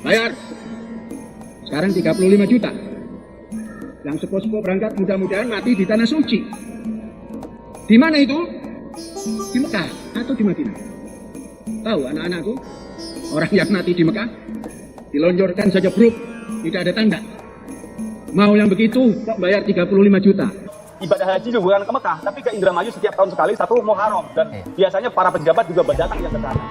Bayar. Sekarang 35 juta. Yang sepo-sepo berangkat mudah-mudahan mati di tanah suci. Di mana itu? Di Mekah atau di Madinah? Tahu anak-anakku? Orang yang mati di Mekah dilonjorkan saja bruk, tidak ada tanda. Mau yang begitu kok bayar 35 juta. Ibadah haji bukan ke Mekah, tapi ke Indramayu setiap tahun sekali, satu Muharram. Dan biasanya para pejabat juga berdatang yang ke sana.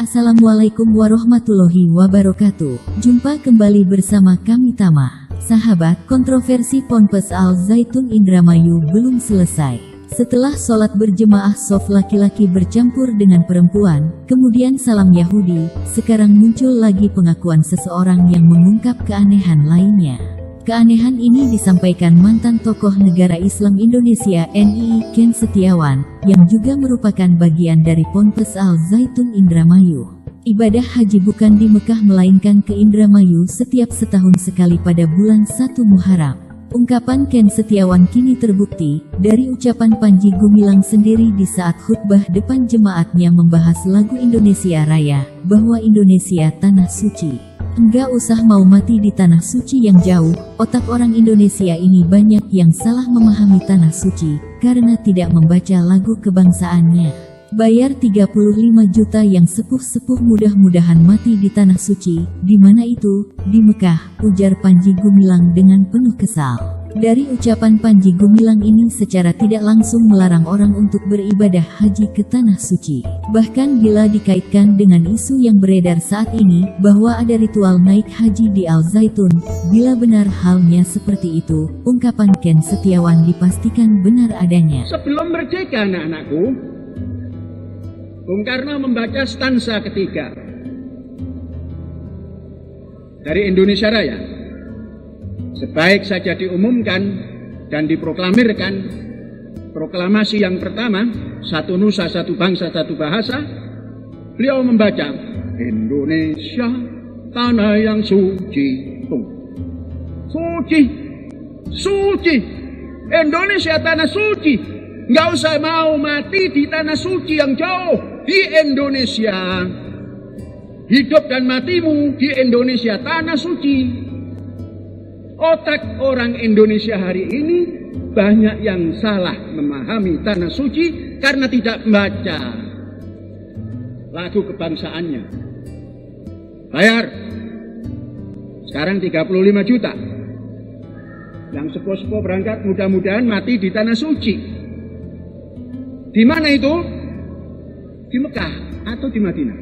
Assalamualaikum warahmatullahi wabarakatuh. Jumpa kembali bersama kami Tama. Sahabat, kontroversi Ponpes Al Zaitun Indramayu belum selesai. Setelah sholat berjemaah sof laki-laki bercampur dengan perempuan, kemudian salam Yahudi, sekarang muncul lagi pengakuan seseorang yang mengungkap keanehan lainnya. Keanehan ini disampaikan mantan tokoh negara Islam Indonesia NII Ken Setiawan, yang juga merupakan bagian dari Ponpes Al Zaitun Indramayu. Ibadah haji bukan di Mekah melainkan ke Indramayu setiap setahun sekali pada bulan 1 Muharram. Ungkapan Ken Setiawan kini terbukti dari ucapan Panji Gumilang sendiri di saat khutbah depan jemaatnya membahas lagu Indonesia Raya, bahwa Indonesia tanah suci. Enggak usah mau mati di tanah suci yang jauh, otak orang Indonesia ini banyak yang salah memahami tanah suci, karena tidak membaca lagu kebangsaannya. Bayar 35 juta yang sepuh-sepuh mudah-mudahan mati di tanah suci, di mana itu? Di Mekah, ujar Panji Gumilang dengan penuh kesal. Dari ucapan Panji Gumilang ini secara tidak langsung melarang orang untuk beribadah haji ke tanah suci. Bahkan bila dikaitkan dengan isu yang beredar saat ini, bahwa ada ritual naik haji di Al Zaitun, bila benar halnya seperti itu, ungkapan Ken Setiawan dipastikan benar adanya. Sebelum merdeka anak-anakku, Bung Karno membaca stansa ketiga dari Indonesia Raya. Sebaik saja diumumkan dan diproklamirkan proklamasi yang pertama, satu nusa, satu bangsa, satu bahasa, beliau membaca Indonesia tanah yang suci. Suci, suci, Indonesia tanah suci. Nggak usah mau mati di tanah suci yang jauh, di Indonesia. Hidup dan matimu di Indonesia tanah suci. Otak orang Indonesia hari ini banyak yang salah memahami tanah suci karena tidak membaca lagu kebangsaannya. Bayar. Sekarang 35 juta. Yang sepo-sepo berangkat mudah-mudahan mati di tanah suci. Di mana itu? Di Mekah atau di Madinah?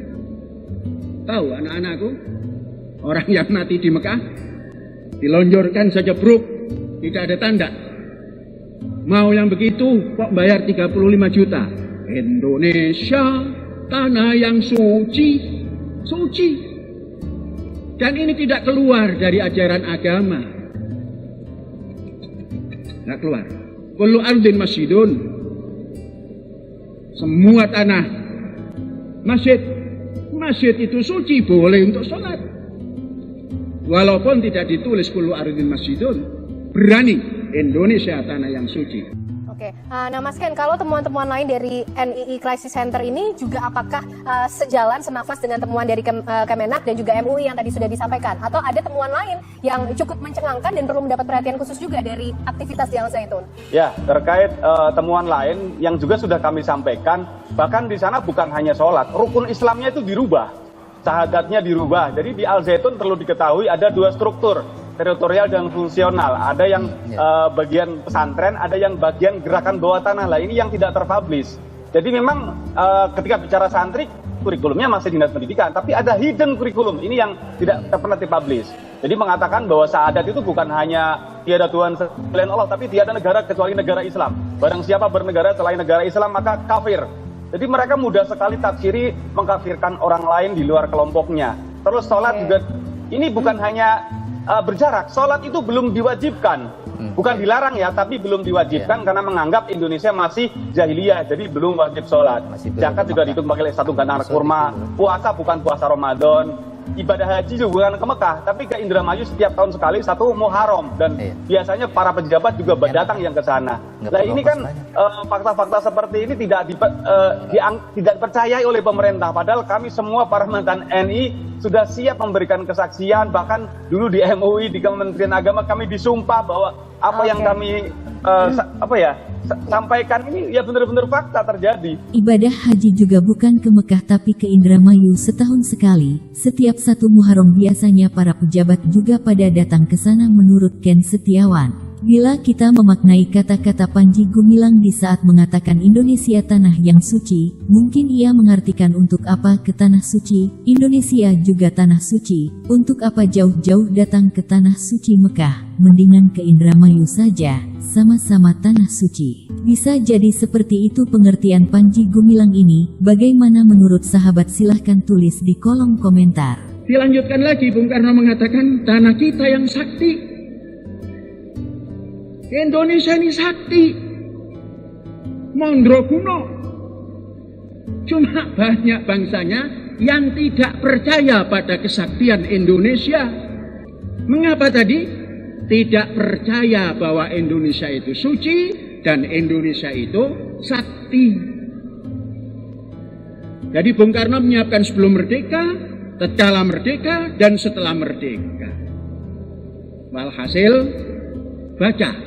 Tahu anak-anakku? Orang yang mati di Mekah dilonjorkan saja bruk, tidak ada tanda. Mau yang begitu kok bayar 35 juta. Indonesia tanah yang suci, suci. Dan ini tidak keluar dari ajaran agama. Tidak keluar. Kullu ardin masjidun. Semua tanah masjid, masjid itu suci, boleh untuk sholat. Walaupun tidak ditulis kullu ardin masjidun, berani Indonesia tanah yang suci. Oke, nah Mas Ken, kalau temuan-temuan lain dari NII Crisis Center ini juga apakah sejalan, senafas dengan temuan dari Kemenak dan juga MUI yang tadi sudah disampaikan? Atau ada temuan lain yang cukup mencengangkan dan perlu mendapat perhatian khusus juga dari aktivitas di Al Zaitun? Ya, terkait temuan lain yang juga sudah kami sampaikan, bahkan di sana bukan hanya sholat, rukun Islamnya itu dirubah, syahadatnya dirubah. Jadi di Al Zaitun perlu diketahui ada dua struktur, teritorial dan fungsional. Ada yang bagian pesantren, ada yang bagian gerakan bawah tanah. Lah ini yang tidak terpublish. Jadi memang ketika bicara santri, kurikulumnya masih dinas pendidikan, tapi ada hidden kurikulum. Ini yang tidak pernah dipublish. Jadi mengatakan bahwa syahadat itu bukan hanya tiada Tuhan selain Allah, tapi tiada negara kecuali negara Islam. Barang siapa bernegara selain negara Islam maka kafir. Jadi mereka mudah sekali tafsiri mengkafirkan orang lain di luar kelompoknya. Terus sholat juga, ini bukan hanya berjarak, sholat itu belum diwajibkan, bukan dilarang ya, tapi belum diwajibkan karena menganggap Indonesia masih jahiliyah, jadi belum wajib sholat. Zakat juga dihitung sebagai satu ganang kurma, puasa bukan puasa Ramadan, ibadah haji juga bukan ke Mekah, tapi ke Indramayu setiap tahun sekali, satu Muharram, dan biasanya para pejabat juga berdatang yang ke sana. Nah ini kan fakta-fakta seperti ini tidak dipercayai oleh pemerintah. Padahal kami semua para mantan NI sudah siap memberikan kesaksian. Bahkan dulu di MUI, di Kementerian Agama kami disumpah bahwa apa yang kami sampaikan ini ya benar-benar fakta terjadi. Ibadah haji juga bukan ke Mekah tapi ke Indramayu setahun sekali. Setiap 1 Muharram biasanya para pejabat juga pada datang ke sana menurut Ken Setiawan. Bila kita memaknai kata-kata Panji Gumilang di saat mengatakan Indonesia tanah yang suci, mungkin ia mengartikan untuk apa ke tanah suci, Indonesia juga tanah suci, untuk apa jauh-jauh datang ke tanah suci Mekah, mendingan ke Indramayu saja, sama-sama tanah suci. Bisa jadi seperti itu pengertian Panji Gumilang ini, bagaimana menurut sahabat silahkan tulis di kolom komentar. Dilanjutkan lagi, Bung Karno mengatakan tanah kita yang sakti. Indonesia ini sakti, Mondrokuno. Cuma banyak bangsanya yang tidak percaya pada kesaktian Indonesia. Mengapa tadi? Tidak percaya bahwa Indonesia itu suci dan Indonesia itu sakti. Jadi Bung Karno menyiapkan sebelum merdeka, tatkala merdeka, dan setelah merdeka. Walhasil, baca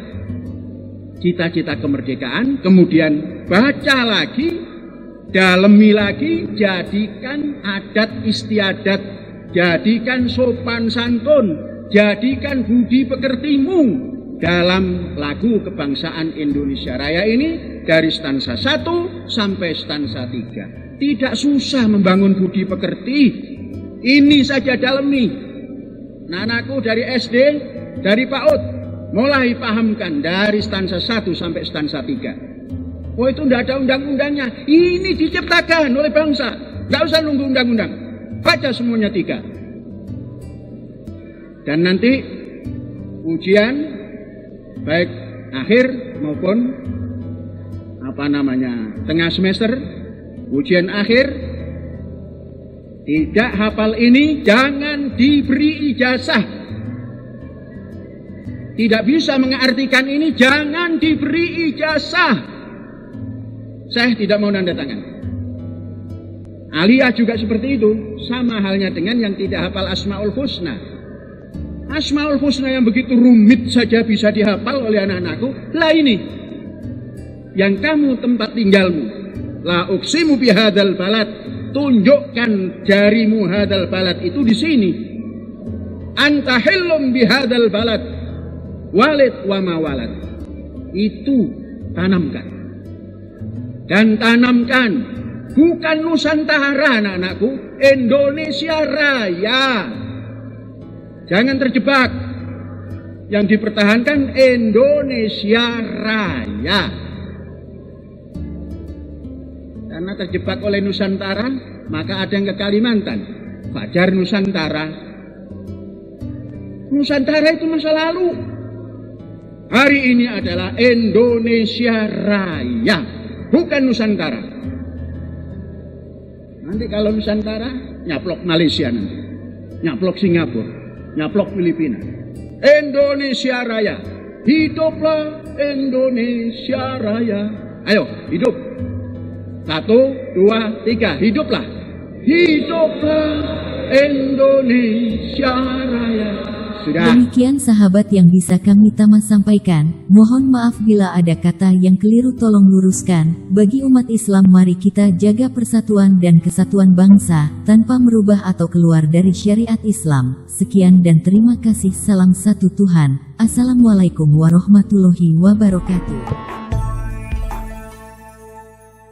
cita-cita kemerdekaan, kemudian baca lagi, dalemi lagi, jadikan adat istiadat, jadikan sopan santun, jadikan budi pekertimu dalam lagu kebangsaan Indonesia Raya ini dari stansa 1 sampai stansa 3. Tidak susah membangun budi pekerti, ini saja dalemi. Anakku dari SD, dari PAUD, mulai pahamkan dari stansa 1 sampai stansa 3. Oh itu tidak ada undang-undangnya. Ini diciptakan oleh bangsa. Tidak usah nunggu undang-undang. Baca semuanya 3. Dan nanti ujian baik akhir maupun tengah semester, ujian akhir, tidak hafal ini jangan diberi ijazah. Tidak bisa mengartikan ini, jangan diberi ijazah. Saya tidak mau tanda tangan. Aliyah juga seperti itu. Sama halnya dengan yang tidak hafal Asmaul Husna. Asmaul Husna yang begitu rumit saja bisa dihafal oleh anak-anakku. Lah ini, yang kamu tempat tinggalmu. La uqsimu bihadal balad. Tunjukkan jarimu hadal balad itu di sini. Anta hillum bihadal balad. Walid wa mawalad. Itu tanamkan. Dan tanamkan bukan Nusantara anak-anakku, Indonesia Raya. Jangan terjebak. Yang dipertahankan Indonesia Raya. Karena terjebak oleh Nusantara, maka ada yang ke Kalimantan. Fajar Nusantara. Nusantara itu masa lalu. Hari ini adalah Indonesia Raya, bukan Nusantara. Nanti kalau Nusantara, nyaplok Malaysia nanti. Nyaplok Singapura, nyaplok Filipina. Indonesia Raya, hiduplah Indonesia Raya. Ayo, hidup. 1, 2, 3, hiduplah. Hiduplah Indonesia Raya. Sudah. Demikian sahabat yang bisa kami Tama sampaikan. Mohon maaf bila ada kata yang keliru, tolong luruskan. Bagi umat Islam, mari kita jaga persatuan dan kesatuan bangsa tanpa merubah atau keluar dari syariat Islam. Sekian dan terima kasih. Salam satu Tuhan. Assalamualaikum warahmatullahi wabarakatuh.